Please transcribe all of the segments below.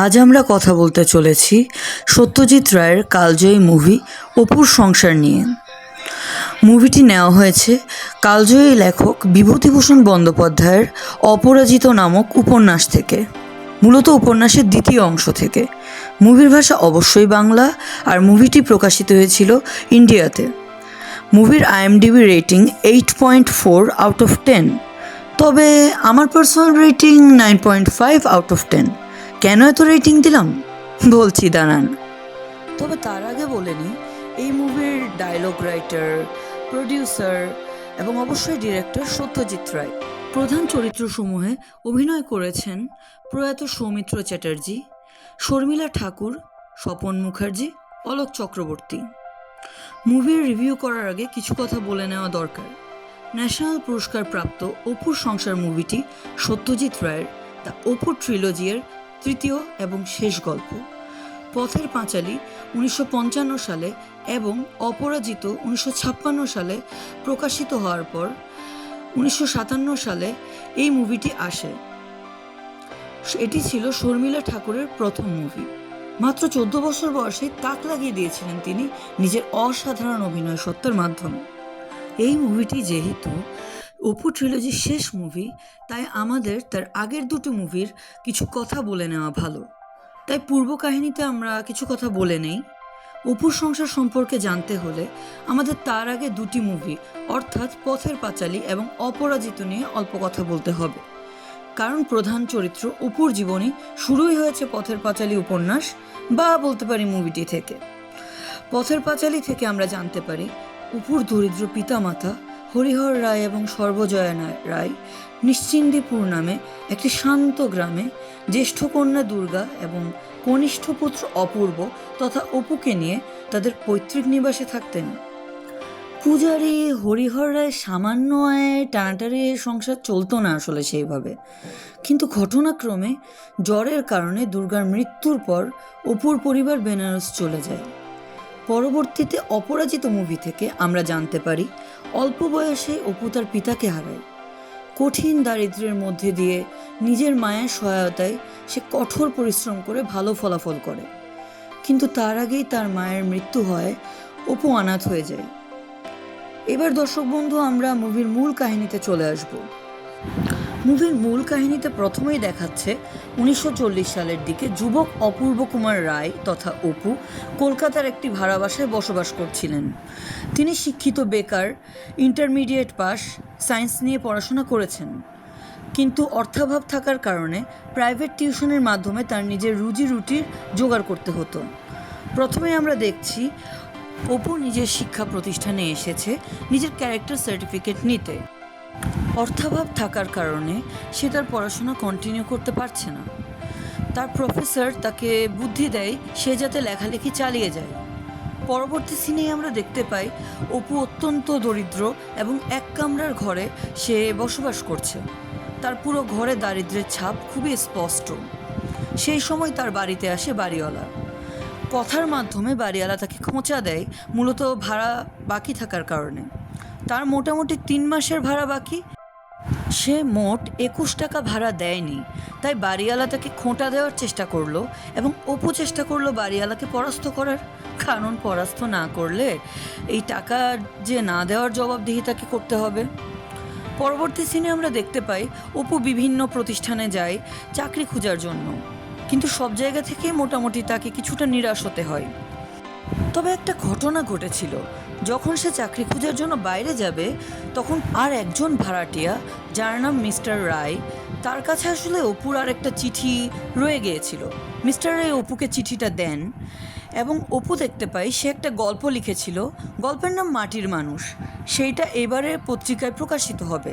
আজ আমরা কথা বলতে চলেছি সত্যজিৎ রায়ের কালজয়ী মুভি অপুর সংসার নিয়ে। মুভিটি নেওয়া হয়েছে কালজয়ী লেখক বিভূতিভূষণ বন্দ্যোপাধ্যায়ের অপরাজিত নামক উপন্যাস থেকে, মূলত উপন্যাসের দ্বিতীয় অংশ থেকে। মুভির ভাষা অবশ্যই বাংলা, আর মুভিটি প্রকাশিত হয়েছিল ইন্ডিয়াতে। মুভির IMDb রেটিং 8.4 আউট অফ 10, তবে আমার পার্সোনাল রেটিং 9.5 আউট অফ 10। কেন এত রেটিং দিলাম বলছি, দাঁড়ান। তবে তার আগে বলে নিই, এই মুভির ডায়লগ রাইটার, প্রডিউসার এবং অবশ্যই ডিরেক্টর সত্যজিৎ রায়। প্রধান চরিত্রসমূহে অভিনয় করেছেন প্রয়াত সৌমিত্র চ্যাটার্জি, শর্মিলা ঠাকুর, স্বপন মুখার্জি, অলোক চক্রবর্তী। মুভির রিভিউ করার আগে কিছু কথা বলে নেওয়া দরকার। ন্যাশনাল পুরস্কার প্রাপ্ত অপুর সংসার মুভিটি সত্যজিৎ রায়ের দ্য অপু ট্রিলজির তৃতীয় এবং শেষ গল্প। পথের পাঁচালী 1955 সালে এবং অপরাজিত 1956 সালে প্রকাশিত হওয়ার পর 1957 সালে এই মুভিটি আসে। এটি ছিল শর্মিলা ঠাকুরের প্রথম মুভি। মাত্র 14 বছর বয়সে তাক লাগিয়ে দিয়েছিলেন তিনি নিজের অসাধারণ অভিনয় সত্তার মাধ্যমে। এই মুভিটি যেহেতু অপু ট্রিলজির শেষ মুভি, তাই আমাদের তার আগের দুটো মুভির কিছু কথা বলে নেওয়া ভালো। তাই পূর্ব কাহিনীতে আমরা কিছু কথা বলে নেই। অপুর সংসার সম্পর্কে জানতে হলে আমাদের তার আগে দুটি মুভি অর্থাৎ পথের পাঁচালী এবং অপরাজিত নিয়ে অল্প কথা বলতে হবে, কারণ প্রধান চরিত্র অপুর জীবনী শুরুই হয়েছে পথের পাঁচালী উপন্যাস বা বলতে পারি মুভিটি থেকে। পথের পাঁচালী থেকে আমরা জানতে পারি অপুর দরিদ্র পিতামাতা হরিহর রায় এবং সর্বজয়া রায় নিশ্চিন্দিপুর নামে একটি শান্ত গ্রামে জ্যেষ্ঠ কন্যা দুর্গা এবং কনিষ্ঠ পুত্র অপূর্ব তথা অপুকে নিয়ে তাদের পৈতৃক নিবাসে থাকতেন। পূজারী হরিহর রায় সামান্য আয়ে টানাটানি সংসার চলতো না আসলে সেইভাবে, কিন্তু ঘটনাক্রমে জ্বরের কারণে দুর্গার মৃত্যুর পর অপুর পরিবার বেনারস চলে যায়। পরবর্তীতে অপরাজিত মুভি থেকে আমরা জানতে পারি অল্প বয়সে অপু তার পিতাকে হারায়। কঠিন দারিদ্র্যের মধ্যে দিয়ে নিজের মায়ের সহায়তায় সে কঠোর পরিশ্রম করে ভালো ফলাফল করে, কিন্তু তার আগেই তার মায়ের মৃত্যু হয়, অপু অনাথ হয়ে যায়। এবার দর্শক বন্ধু, আমরা মুভির মূল কাহিনীতে চলে আসব। মুভির মূল কাহিনীতে প্রথমেই দেখাচ্ছে 1940 সালের দিকে যুবক অপূর্ব কুমার রায় তথা অপু কলকাতার একটি ভাড়া বাসায় বসবাস করছিলেন। তিনি শিক্ষিত, বেকার, ইন্টারমিডিয়েট পাস, সায়েন্স নিয়ে পড়াশোনা করেছেন, কিন্তু অর্থাভাব থাকার কারণে প্রাইভেট টিউশনের মাধ্যমে তার নিজের রুজি রুটির জোগাড় করতে হতো। প্রথমে আমরা দেখছি অপু নিজের শিক্ষা প্রতিষ্ঠানে এসেছে নিজের ক্যারেক্টার সার্টিফিকেট নিতে। অর্থাভাব থাকার কারণে সে তার পড়াশোনা কন্টিনিউ করতে পারছে না। তার প্রফেসর তাকে বুদ্ধি দেয় সে যাতে লেখালেখি চালিয়ে যায়। পরবর্তী সিনেই আমরা দেখতে পাই অপু অত্যন্ত দরিদ্র এবং এক কামরার ঘরে সে বসবাস করছে। তার পুরো ঘরে দারিদ্র্যের ছাপ খুবই স্পষ্ট। সেই সময় তার বাড়িতে আসে বাড়িওয়ালা। কথার মাধ্যমে বাড়িওয়ালা তাকে খোঁচা দেয় মূলত ভাড়া বাকি থাকার কারণে। তার মোটামুটি 3 মাসের ভাড়া বাকি, সে মোট 21 টাকা ভাড়া দেয়নি। তাই বাড়িওয়ালা তাকে খোঁটা দেওয়ার চেষ্টা করলো এবং অপু চেষ্টা করলো বাড়িওয়ালাকে পরাস্ত করার, কারণ পরাস্ত না করলে এই টাকা যে না দেওয়ার জবাবদিহি তাকে করতে হবে। পরবর্তী সিনে আমরা দেখতে পাই অপু বিভিন্ন প্রতিষ্ঠানে যায় চাকরি খোঁজার জন্য, কিন্তু সব জায়গা থেকে মোটামুটি তাকে কিছুটা নিরাশ হতে হয়। তবে একটা ঘটনা ঘটেছিল, যখন সে চাকরি খোঁজার জন্য বাইরে যাবে তখন আর একজন ভাড়াটিয়া যার নাম মিস্টার রায়, তার কাছে আসলে অপুর আর একটা চিঠি রয়ে গিয়েছিল। মিস্টার রায় অপুকে চিঠিটা দেন এবং অপু দেখতে পাই সে একটা গল্প লিখেছিল, গল্পের নাম মাটির মানুষ। সেইটা এবারে পত্রিকায় প্রকাশিত হবে।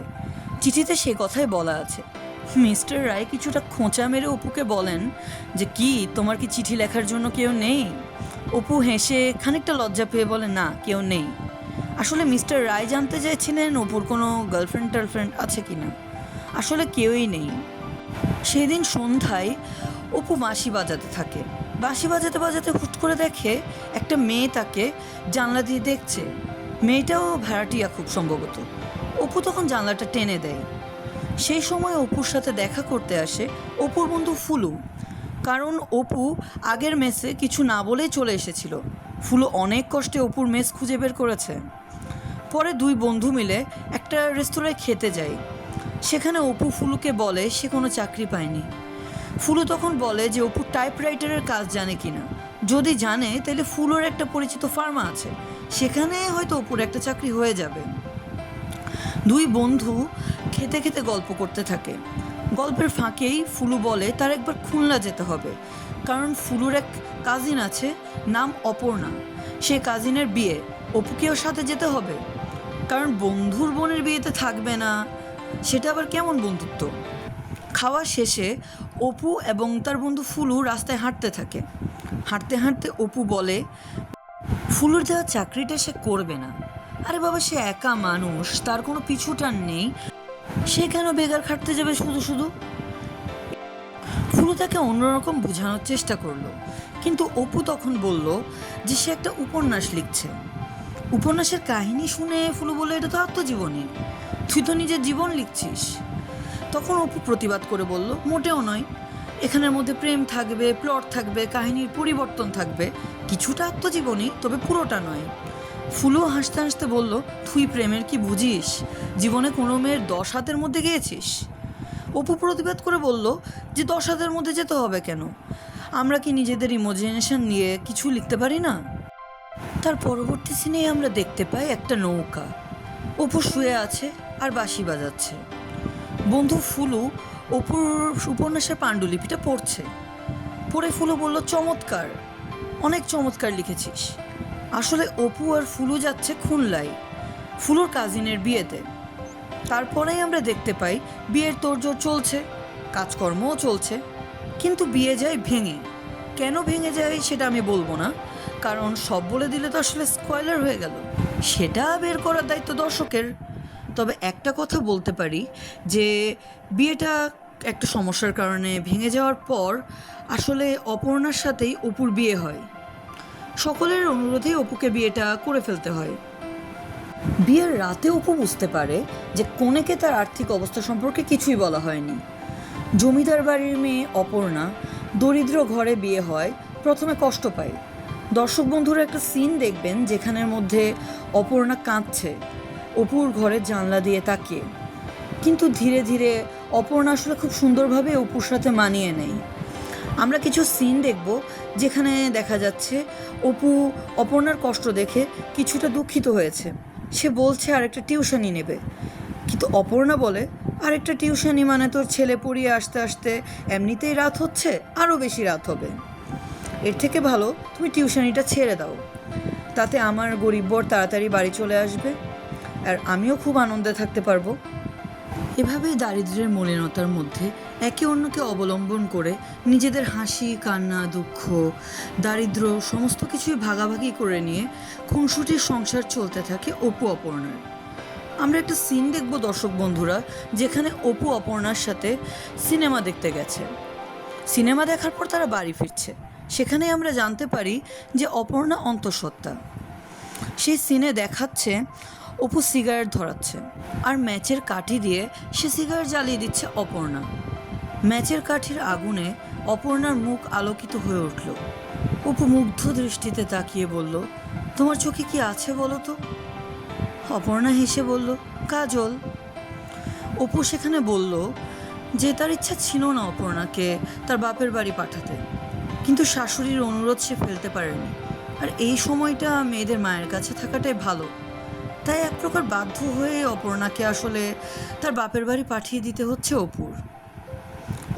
চিঠিতে সে কথাই বলা আছে। মিস্টার রায় কিছুটা খোঁচা মেরে অপুকে বলেন যে, কি তোমার কি চিঠি লেখার জন্য কেউ নেই? অপু হেসে খানিকটা লজ্জা পেয়ে বলে, না, কেউ নেই। আসলে মিস্টার রায় জানতে চাইছিলেন অপুর কোনো গার্লফ্রেন্ড আছে কি না। আসলে কেউই নেই। সেদিন সন্ধ্যায় অপু বাঁশি বাজাতে থাকে। বাঁশি বাজাতে বাজাতে হুট করে দেখে একটা মেয়ে তাকে জানলা দিয়ে দেখছে। মেয়েটাও ভাড়াটিয়া খুব সম্ভবত। অপু তখন জানলাটা টেনে দেয়। সেই সময় অপুর সাথে দেখা করতে আসে অপুর বন্ধু ফুলু। কারণ অপু আগের মেসে কিছু না বলেই চলে এসেছিল। ফুলু অনেক কষ্টে অপুর মেস খুঁজে বের করেছে। পরে দুই বন্ধু মিলে একটা রেস্তোরাঁয় খেতে যায়। সেখানে অপু ফুলুকে বলে সে কোনো চাকরি পায়নি। ফুলু তখন বলে যে অপু টাইপরাইটারের কাজ জানে কিনা, যদি জানে তাহলে ফুলুর একটা পরিচিত ফার্মা আছে, সেখানে হয়তো অপুর একটা চাকরি হয়ে যাবে। দুই বন্ধু খেতে খেতে গল্প করতে থাকে। গল্পের ফাঁকেই ফুলু বলে তার একবার খুলনা যেতে হবে, কারণ ফুলুর এক কাজিন আছে নাম অপর্ণা, সে কাজিনের বিয়ে, অপুকেও সাথে যেতে হবে, কারণ বন্ধুর বোনের বিয়েতে থাকবে না, সেটা আবার কেমন বন্ধুত্ব। খাওয়া শেষে অপু এবং তার বন্ধু ফুলু রাস্তায় হাঁটতে থাকে। হাঁটতে হাঁটতে অপু বলে ফুলুর দেওয়া চাকরিটা সে করবে না। আরে বাবা, সে একা মানুষ, তার কোনো পিছুটান নেই, সে কেন বেকার খাটতে যাবে শুধু শুধু। ফুলু তাকে অন্যরকম বোঝানোর চেষ্টা করলো, কিন্তু অপু তখন বলল যে সে একটা উপন্যাস লিখছে। উপন্যাসের কাহিনী শুনে ফুলু বলল এটা তো আত্মজীবনী, তুই তো নিজের জীবন লিখছিস। তখন অপু প্রতিবাদ করে বলল মোটেও নয়, এখানের মধ্যে প্রেম থাকবে, প্লট থাকবে, কাহিনীর পরিবর্তন থাকবে, কিছুটা আত্মজীবনী, তবে পুরোটা নয়। ফুলু হাসতে হাসতে বলল তুই প্রেমের কি বুঝিস, জীবনে কোনো মেয়ের 10 হাতের মধ্যে গিয়েছিস? অপু প্রতিবাদ করে বলল যে 10 হাতের মধ্যে যেতে হবে কেন, আমরা কি নিজেদের ইমাজিনেশন নিয়ে কিছু লিখতে পারি না? তার পরবর্তী সিনেই আমরা দেখতে পাই একটা নৌকা, অপু শুয়ে আছে আর বাঁশি বাজাচ্ছে। বন্ধু ফুলু অপুর উপন্যাসের পাণ্ডুলিপিটা পড়ছে। পড়ে ফুলু বলল চমৎকার, অনেক চমৎকার লিখেছিস। আসলে অপু আর ফুলু যাচ্ছে খুলনায় ফুলুর কাজিনের বিয়েতে। তারপরেই আমরা দেখতে পাই বিয়ের তোড়জোড় চলছে, কাজকর্মও চলছে, কিন্তু বিয়ে যায় ভেঙে। কেন ভেঙে যায় সেটা আমি বলবো না, কারণ সব বলে দিলে তো আসলে স্পয়লার হয়ে গেল, সেটা বের করার দায়িত্ব দর্শকের। তবে একটা কথা বলতে পারি যে বিয়েটা একটা সমস্যার কারণে ভেঙে যাওয়ার পর আসলে অপর্ণার সাথেই অপুর বিয়ে হয়। সকলের অনুরোধেই অপুকে বিয়েটা করে ফেলতে হয়। বিয়ের রাতে অপু বুঝতে পারে যে কনেকে তার আর্থিক অবস্থা সম্পর্কে কিছুই বলা হয়নি। জমিদার বাড়ির মেয়ে অপর্ণা দরিদ্র ঘরে বিয়ে হয়, প্রথমে কষ্ট পায়। দর্শক বন্ধুরা একটা সিন দেখবেন যেখানের মধ্যে অপর্ণা কাঁদছে অপুর ঘরের জানলা দিয়ে তাকিয়ে, কিন্তু ধীরে ধীরে অপর্ণা আসলে খুব সুন্দরভাবে অপুর সাথে মানিয়ে নেয়। আমরা কিছু সিন দেখব যেখানে দেখা যাচ্ছে অপু অপর্ণার কষ্ট দেখে কিছুটা দুঃখিত হয়েছে, সে বলছে আরেকটা টিউশনি নেবে, কিন্তু অপর্ণা বলে আরেকটা টিউশনি মানে তোর ছেলে পড়িয়ে আসতে আসতে এমনিতেই রাত হচ্ছে, আরও বেশি রাত হবে, এর থেকে ভালো তুমি টিউশনিটা ছেড়ে দাও, তাতে আমার গরিব বর তাড়াতাড়ি বাড়ি চলে আসবে আর আমিও খুব আনন্দে থাকতে পারবো। এভাবেই দারিদ্র্যের মলিনতার মধ্যে একে অন্যকে অবলম্বন করে নিজেদের হাসি, কান্না, দুঃখ, দারিদ্র্য সমস্ত কিছুই ভাগাভাগি করে নিয়ে খুনসুটির সংসার চলতে থাকে অপু অপর্ণার। আমরা একটা সিন দেখব দর্শক বন্ধুরা, যেখানে অপু অপর্ণার সাথে সিনেমা দেখতে গেছে। সিনেমা দেখার পর তারা বাড়ি ফিরছে, সেখানে আমরা জানতে পারি যে অপর্ণা অন্তঃসত্ত্বা। সেই সিনে দেখাচ্ছে অপু সিগারেট ধরাচ্ছে আর ম্যাচের কাঠি দিয়ে সে সিগারেট জ্বালিয়ে দিচ্ছে অপর্ণা। ম্যাচের কাঠির আগুনে অপর্ণার মুখ আলোকিত হয়ে উঠল। অপু মুগ্ধ দৃষ্টিতে তাকিয়ে বলল তোমার চোখে কি আছে বলো তো? অপর্ণা হেসে বলল কাজল। অপু সেখানে বলল যে তার ইচ্ছা ছিল না অপর্ণাকে তার বাপের বাড়ি পাঠাতে, কিন্তু শাশুড়ির অনুরোধ সে ফেলতে পারেনি, আর এই সময়টা মেয়েদের মায়ের কাছে থাকাটাই ভালো, তাই এক প্রকার বাধ্য হয়ে অপর্ণাকে আসলে তার বাপের বাড়ি পাঠিয়ে দিতে হচ্ছে অপুর।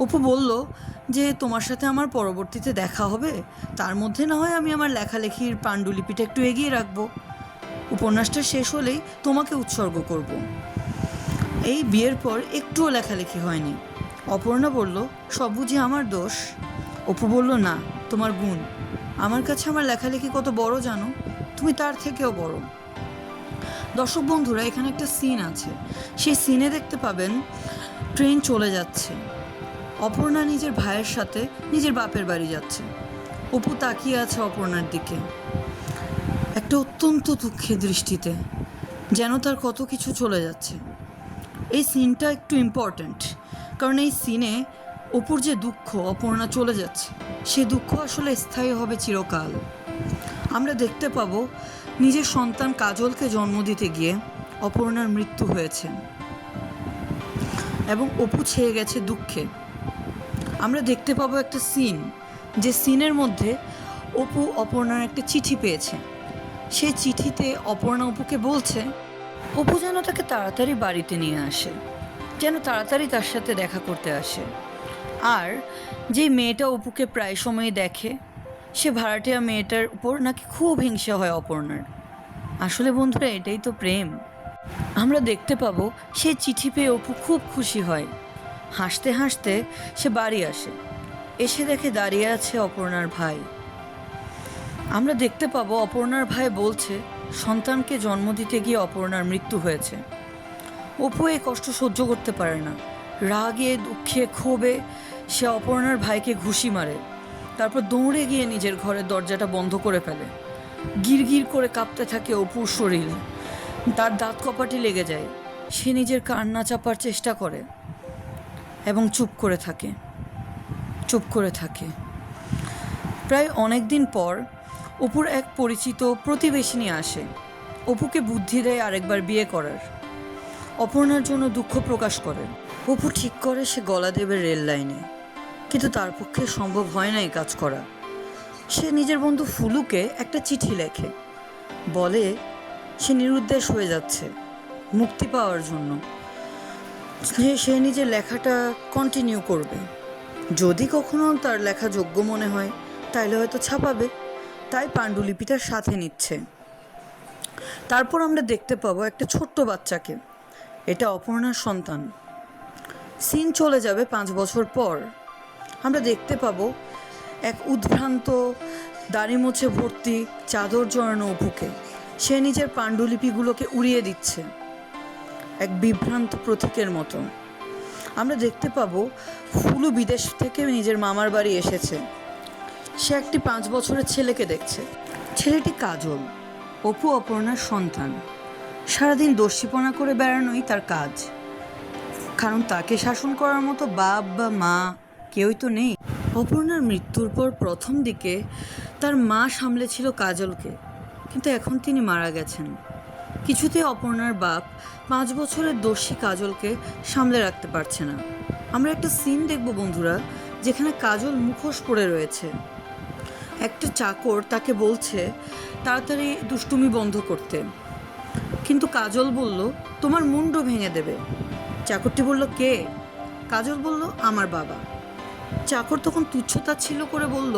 অপু বলল যে তোমার সাথে আমার পরবর্তীতে দেখা হবে, তার মধ্যে না হয় আমি আমার লেখালেখির পাণ্ডুলিপিটা একটু এগিয়ে রাখবো, উপন্যাসটা শেষ হলেই তোমাকে উৎসর্গ করব। এই বিয়ের পর একটুও লেখালেখি হয়নি। অপর্ণা বলল সব বুঝি আমার দোষ? অপু বলল না, তোমার গুণ। আমার কাছে আমার লেখালেখি কত বড় জানো, তুমি তার থেকেও বড়। দর্শক বন্ধুরা, এখানে একটা সিন আছে, সেই সিনে দেখতে পাবেন ট্রেন চলে যাচ্ছে, অপর্ণা নিজের ভাইয়ের সাথে নিজের বাপের বাড়ি যাচ্ছে। অপু তাকিয়ে আছে অপর্ণার দিকে একটা অত্যন্ত দুঃখের দৃষ্টিতে, যেন তার কত কিছু চলে যাচ্ছে। এই সিনটা একটু ইম্পর্ট্যান্ট, কারণ এই সিনে অপুর যে দুঃখ অপর্ণা চলে যাচ্ছে, সে দুঃখ আসলে স্থায়ী হবে চিরকাল। আমরা দেখতে পাবো নিজের সন্তান কাজলকে জন্ম দিতে গিয়ে অপর্ণার মৃত্যু হয়েছে এবং অপু ছেয়ে গেছে দুঃখে। আমরা দেখতে পাবো একটা সিন, যে সিনের মধ্যে অপু অপর্ণার একটা চিঠি পেয়েছে। সেই চিঠিতে অপর্ণা অপুকে বলছে অপু যেন তাকে তাড়াতাড়ি বাড়িতে নিয়ে আসে, যেন তাড়াতাড়ি তার সাথে দেখা করতে আসে। আর যে মেয়েটা অপুকে প্রায় সময় দেখে, সে ভাড়াটিয়া মেয়েটার উপর নাকি খুব হিংসা হয় অপর্ণার। আসলে বন্ধুরা, এটাই তো প্রেম। আমরা দেখতে পাবো সে চিঠি পেয়ে অপু খুব খুশি হয়। হাসতে হাসতে সে বাড়ি আসে, এসে দেখে দাঁড়িয়ে আছে অপর্ণার ভাই। আমরা দেখতে পাবো অপর্ণার ভাই বলছে সন্তানকে জন্ম দিতে গিয়ে অপর্ণার মৃত্যু হয়েছে। অপু এই কষ্ট সহ্য করতে পারে না। রাগে দুঃখে ক্ষোভে সে অপর্ণার ভাইকে ঘুষি মারে, তারপর দৌড়ে গিয়ে নিজের ঘরের দরজাটা বন্ধ করে ফেলে। গিরগির করে কাঁপতে থাকে অপুর শরীর, তার দাঁত কপাটি লেগে যায়। সে নিজের কান্না চাপার চেষ্টা করে এবং চুপ করে থাকে। প্রায় অনেক দিন পর অপুর এক পরিচিত প্রতিবেশিনী আসে, অপুকে বুদ্ধি দেয় আরেকবার বিয়ে করার। অপর্ণার জন্য দুঃখ প্রকাশ করে। অপু ঠিক করে সে গলা দেবে রেল লাইনে, কিন্তু তার পক্ষে সম্ভব হয় না এই কাজ করা। সে নিজের বন্ধু ফুলুকে একটা চিঠি লেখে, বলে সে নিরুদ্দেশ হয়ে যাচ্ছে মুক্তি পাওয়ার জন্য। সে নিজের লেখাটা কন্টিনিউ করবে, যদি কখনো তার লেখা যোগ্য মনে হয় তাইলে হয়তো ছাপাবে, তাই পাণ্ডুলিপিটা সাথে নিচ্ছে। তারপর আমরা দেখতে পাবো একটা ছোট্ট বাচ্চাকে, এটা অপর্ণার সন্তান। সিন চলে যাবে 5 বছর পর। আমরা দেখতে পাবো এক উদ্ভ্রান্ত দাড়ি মোছে ভর্তি চাদর জড়ানো অপুকে। সে নিজের পাণ্ডুলিপিগুলোকে উড়িয়ে দিচ্ছে এক বিভ্রান্ত প্রতীকের মতো। আমরা দেখতে পাবো ফুলু বিদেশ থেকে নিজের মামার বাড়ি এসেছে। সে একটি 5 বছরের ছেলেকে দেখছে। ছেলেটি কাজল, অপু অপর্ণার সন্তান। সারাদিন দস্যিপনা করে বেড়ানোই তার কাজ, কারণ তাকে শাসন করার মতো বাপ বা মা কেউই তো নেই। অপর্ণার মৃত্যুর পর প্রথম দিকে তার মা সামলেছিল কাজলকে, কিন্তু এখন তিনি মারা গেছেন। কিছুতে অপর্ণার বাপ 5 বছরের দস্যি কাজলকে সামলে রাখতে পারছে না। আমরা একটা সিন দেখব বন্ধুরা, যেখানে কাজল মুখোশ পরে রয়েছে। একটা চাকর তাকে বলছে তাড়াতাড়ি দুষ্টুমি বন্ধ করতে, কিন্তু কাজল বলল তোমার মুন্ডু ভেঙে দেবে। চাকরটি বলল কে? কাজল বলল আমার বাবা। চাকর তখন তুচ্ছতাচ্ছিল্য করে বলল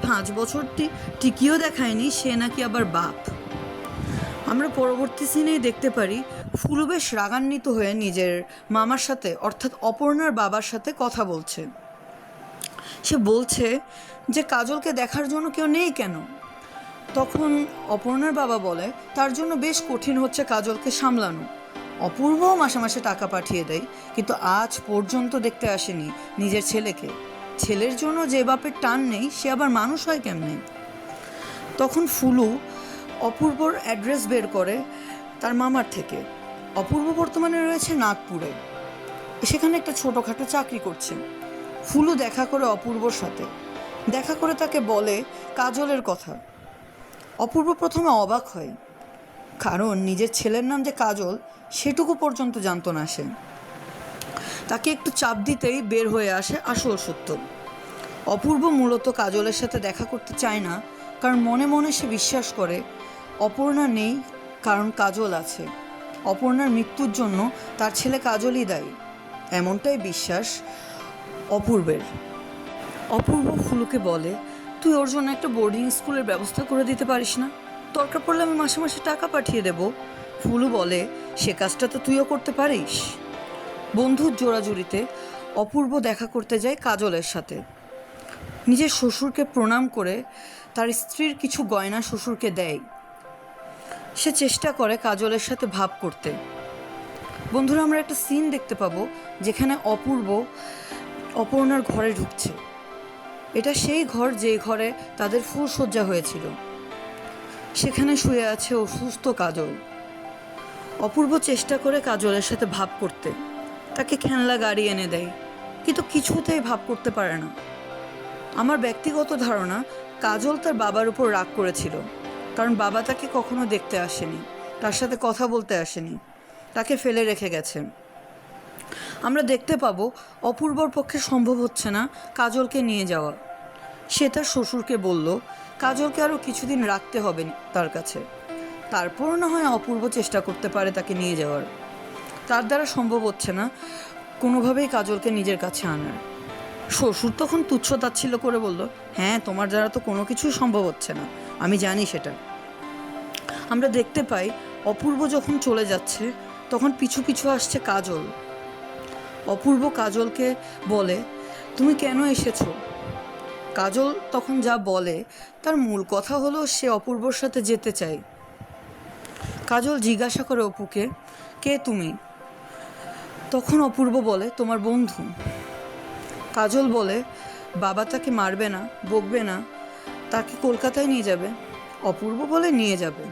5 বছরটি টিকিও দেখায়নি, সে নাকি আবার বাপ। আমরা পরবর্তী সিনেই দেখতে পারি ফুলু বেশ রাগান্বিত হয়ে নিজের মামার সাথে অর্থাৎ অপর্ণার বাবার সাথে কথা বলছে। সে বলছে যে কাজলকে দেখার জন্য কেউ নেই কেন? তখন অপর্ণার বাবা বলে তার জন্য বেশ কঠিন হচ্ছে কাজলকে সামলানো। অপূর্বও মাসে মাসে টাকা পাঠিয়ে দেয়, কিন্তু আজ পর্যন্ত দেখতে আসেনি নিজের ছেলেকে। ছেলের জন্য যে বাপের টান নেই, সে আবার মানুষ হয় কেমনে? তখন ফুলু অপূর্বর অ্যাড্রেস বের করে তার মামার থেকে। অপূর্ব বর্তমানে রয়েছে নাগপুরে, সেখানে একটা ছোটোখাটো চাকরি করছে। ফুলু দেখা করে অপূর্বর সাথে, দেখা করে তাকে বলে কাজলের কথা। অপূর্ব প্রথমে অবাক হয়, কারণ নিজের ছেলের নাম যে কাজল সেটুকু পর্যন্ত জানতো না সে। তাকে একটু চাপ দিতেই বের হয়ে আসে আসল সত্য। অপূর্ব মূলত কাজলের সাথে দেখা করতে চায় না, কারণ মনে মনে সে বিশ্বাস করে অপর্ণা নেই, কারণ কাজল আছে। অপর্ণার মৃত্যুর জন্য তার ছেলে কাজলই দায়ী, এমনটাই বিশ্বাস অপূর্বের। অপূর্ব ফুলুকে বলে তুই ওর জন্য একটা বোর্ডিং স্কুলের ব্যবস্থা করে দিতে পারিস না? দরকার পড়লে আমি মাসে মাসে টাকা পাঠিয়ে দেব। ফুলু বলে সে কাজটা তো তুইও করতে পারিস। বন্ধুর জোড়াজুড়িতে অপূর্ব দেখা করতে যায় কাজলের সাথে। নিজের শ্বশুরকে প্রণাম করে তার স্ত্রীর কিছু গয়না শ্বশুরকে দেয়। সে চেষ্টা করে কাজলের সাথে ভাব করতে। বন্ধুরা, আমরা একটা সিন দেখতে পাবো যেখানে অপূর্ব অপর্ণার ঘরে ঢুকছে। এটা সেই ঘর যে ঘরে তাদের ফুলশয্যা হয়েছিল। সেখানে শুয়ে আছে অসুস্থ কাজল। অপূর্ব চেষ্টা করে কাজলের সাথে ভাব করতে, তাকে খেলনা গাড়ি এনে দেয়, কিন্তু কিছুতেই ভাব করতে পারে না। আমার ব্যক্তিগত ধারণা, কাজল তার বাবার উপর রাগ করেছিল, কারণ বাবা তাকে কখনো দেখতে আসেনি, তার সাথে কথা বলতে আসেনি, তাকে ফেলে রেখে গেছে। আমরা দেখতে পাবো অপূর্বর পক্ষে সম্ভব হচ্ছে না কাজলকে নিয়ে যাওয়া। সে তার শ্বশুরকে বলল কাজলকে আরও কিছুদিন রাখতে হবে তার কাছে, তারপরও না হয় অপূর্ব চেষ্টা করতে পারে তাকে নিয়ে যাওয়ার। তার দ্বারা সম্ভব হচ্ছে না কোনোভাবেই কাজলকে নিজের কাছে আনার। শ্বশুর তখন তুচ্ছ-তাচ্ছিল্য করে বলল, হ্যাঁ, তোমার দ্বারা তো কোনো কিছুই সম্ভব হচ্ছে না, আমি জানি সেটা। আমরা দেখতে পাই অপূর্ব যখন চলে যাচ্ছে তখন পিছু পিছু আসছে কাজল। অপূর্ব কাজলকে বলে, তুমি কেন এসেছো? কাজল তখন যা বলে তার মূল কথা হলো সে অপূর্বর সাথে যেতে চায়। কাজল জিজ্ঞাসা করে অপুকে, কে তুমি? তখন অপূর্ব বলে, তোমার বন্ধু। কাজল বলে, বাবা তাকে মারবে না, বকবে না, তাকে কলকাতায় নিয়ে যাবে? অপূর্ব বলে, নিয়ে যাবে।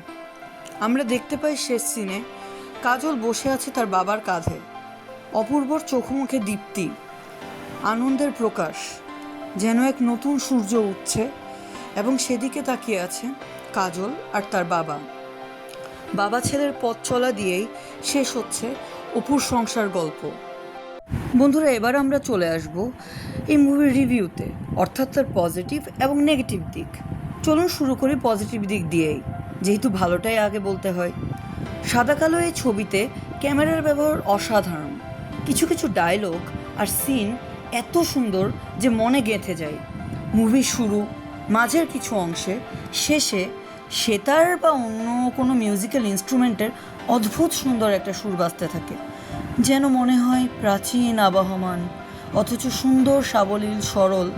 আমরা দেখতে পাই শেষ সিনে কাজল বসে আছে তার বাবার কাঁধে। অপূর্বর চোখ মুখে দীপ্তি, আনন্দের প্রকাশ, যেন এক নতুন সূর্য উঠছে, এবং সেদিকে তাকিয়ে আছে কাজল আর তার বাবা। বাবা ছেলের পথ চলা দিয়েই শেষ হচ্ছে অপুর সংসার গল্প। বন্ধুরা, এবার আমরা চলে আসব এই মুভির রিভিউতে, অর্থাৎ তার পজিটিভ এবং নেগেটিভ দিক। চলুন শুরু করি পজিটিভ দিক দিয়েই, যেহেতু ভালোটাই আগে বলতে হয়। সাদা কালো এই ছবিতে ক্যামেরার ব্যবহার অসাধারণ। কিছু কিছু ডায়লগ আর সিন এত সুন্দর যে মনে গেঁথে যায়। মুভির শুরু, মাঝের কিছু অংশে, শেষে সেতার বা অন্য কোনো মিউজিক্যাল ইনস্ট্রুমেন্টের অদ্ভুত সুন্দর একটা সুর বাজতে থাকে, যেন মনে হয় প্রাচীন, আবহমান, অথচ সুন্দর, সাবলীল, সরল,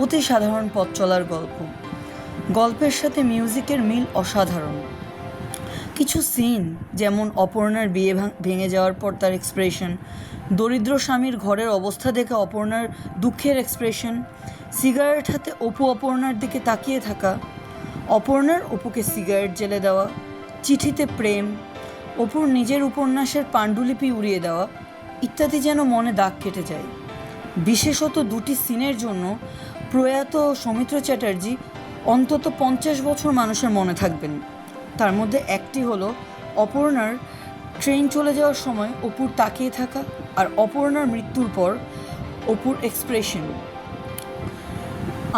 অতি সাধারণ পথ চলার গল্প। গল্পের সাথে মিউজিকের মিল অসাধারণ। কিছু সিন, যেমন অপর্ণার বিয়ে ভেঙে যাওয়ার পর তার এক্সপ্রেশন, দরিদ্র স্বামীর ঘরের অবস্থা দেখে অপর্ণার দুঃখের এক্সপ্রেশন, সিগারেট হাতে অপু অপর্ণার দিকে তাকিয়ে থাকা, অপর্ণার অপুকে সিগারেট জেলে দেওয়া, চিঠিতে প্রেম, অপুর নিজের উপন্যাসের পাণ্ডুলিপি উড়িয়ে দেওয়া ইত্যাদি যেন মনে দাগ কেটে যায়। বিশেষত দুটি সিনের জন্য প্রয়াত সৌমিত্র চ্যাটার্জি অন্তত 50 বছর মানুষের মনে থাকবেন। তার মধ্যে একটি হলো অপর্ণার ট্রেন চলে যাওয়ার সময় অপুর তাকিয়ে থাকা, আর অপর্ণার মৃত্যুর পর অপুর এক্সপ্রেশন।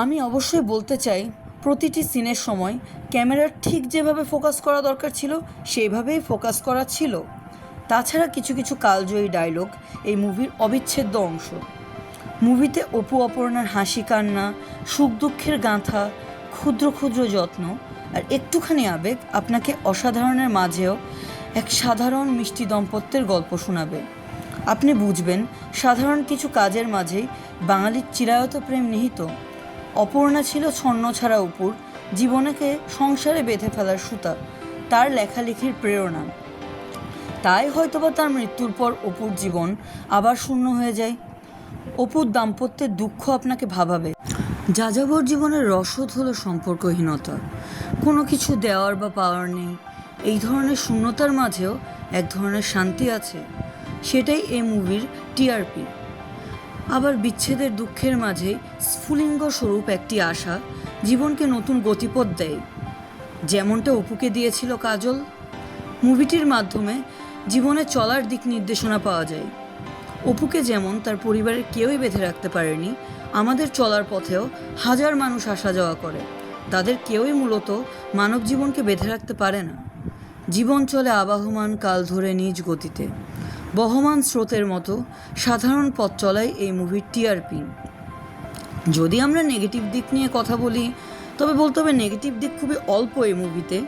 আমি অবশ্যই বলতে চাই, প্রতিটি সিনের সময় ক্যামেরার ঠিক যেভাবে ফোকাস করা দরকার ছিল সেইভাবেই ফোকাস করা ছিল। তাছাড়া কিছু কিছু কালজয়ী ডায়লগ এই মুভির অবিচ্ছেদ্য অংশ। মুভিতে অপু অপর্ণার হাসি কান্না, সুখ দুঃখের গাঁথা, ক্ষুদ্র ক্ষুদ্র যত্ন আর একটুখানি আবেগ আপনাকে অসাধারণের মাঝেও এক সাধারণ মিষ্টি দম্পত্যের গল্প শোনাবে। আপনি বুঝবেন সাধারণ কিছু কাজের মাঝেই বাঙালির চিরায়ত প্রেম নিহিত। অপর্ণা ছিল ছন্ন ছাড়া অপুর জীবনকে সংসারে বেঁধে ফেলার সুতা, তার লেখালেখির প্রেরণা। তাই হয়তোবা তার মৃত্যুর পর অপুর জীবন আবার শূন্য হয়ে যায়। অপুর দাম্পত্যের দুঃখ আপনাকে ভাবাবে। যাযাবর জীবনের রসদ হলো সম্পর্কহীনতা, কোনো কিছু দেওয়ার বা পাওয়ার নেই। এই ধরনের শূন্যতার মাঝেও এক ধরনের শান্তি আছে, সেটাই এই মুভির টিআরপি। আবার বিচ্ছেদের দুঃখের মাঝে স্ফুলিঙ্গ স্বরূপ একটি আশা জীবনকে নতুন গতিপথ দেয়, যেমনটা অপুকে দিয়েছিল কাজল। মুভিটির মাধ্যমে জীবনে চলার দিক নির্দেশনা পাওয়া যায়। অপুকে যেমন তার পরিবারের কেউই বেঁধে রাখতে পারেনি, আমাদের চলার পথেও হাজার মানুষ আসা যাওয়া করে, তাদের কেউই মূলত মানব জীবনকে বেঁধে রাখতে পারে না। জীবন চলে আবাহমান কাল ধরে নিজ গতিতে, বহমান স্রোতের মতো সাধারণ পথ চলাই এই মুভির টিআরপি। যদি আমরা নেগেটিভ দিক নিয়ে কথা বলি, তবে বলতে হবে নেগেটিভ দিক খুবই অল্প এই মুভিতে।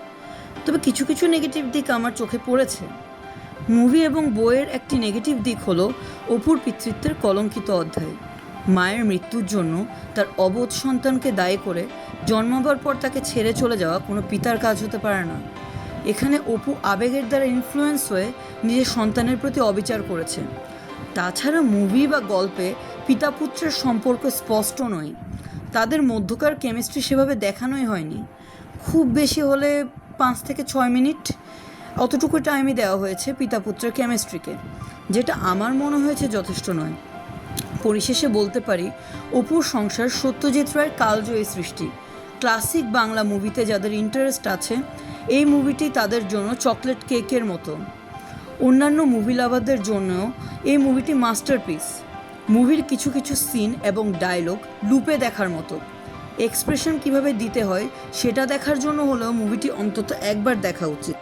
তবে কিছু কিছু নেগেটিভ দিক আমার চোখে পড়েছে। মুভি এবং বইয়ের একটি নেগেটিভ দিক হলো অপুর পিতৃত্বের কলঙ্কিত অধ্যায়। মায়ের মৃত্যুর জন্য তার অবোধ সন্তানকে দায়ী করে জন্মাবার পর তাকে ছেড়ে চলে যাওয়া কোনো পিতার কাজ হতে পারে না। এখানে অপু আবেগের দ্বারা ইনফ্লুয়েন্স হয়ে নিজের সন্তানের প্রতি অবিচার করেছে। তাছাড়া মুভি বা গল্পে পিতা পুত্রের সম্পর্ক স্পষ্ট নয়, তাদের মধ্যকার কেমিস্ট্রি সেভাবে দেখানোই হয়নি। খুব বেশি হলে 5 থেকে 6 মিনিট অতটুকু টাইমই দেওয়া হয়েছে পিতা পুত্রের কেমিস্ট্রিকে, যেটা আমার মনে হয়েছে যথেষ্ট নয়। পরিশেষে বলতে পারি, অপুর সংসার সত্যজিৎ রায়ের কালজয়ী সৃষ্টি। ক্লাসিক বাংলা মুভিতে যাদের ইন্টারেস্ট আছে, এই মুভিটি তাদের জন্য চকলেট কেকের মতো। অন্যান্য মুভি লাভারদের জন্যও এই মুভিটি মাস্টারপিস। মুভির কিছু কিছু সিন এবং ডায়লগ লুপে দেখার মতো। এক্সপ্রেশন কিভাবে দিতে হয় সেটা দেখার জন্য হলেও মুভিটি অন্তত একবার দেখা উচিত।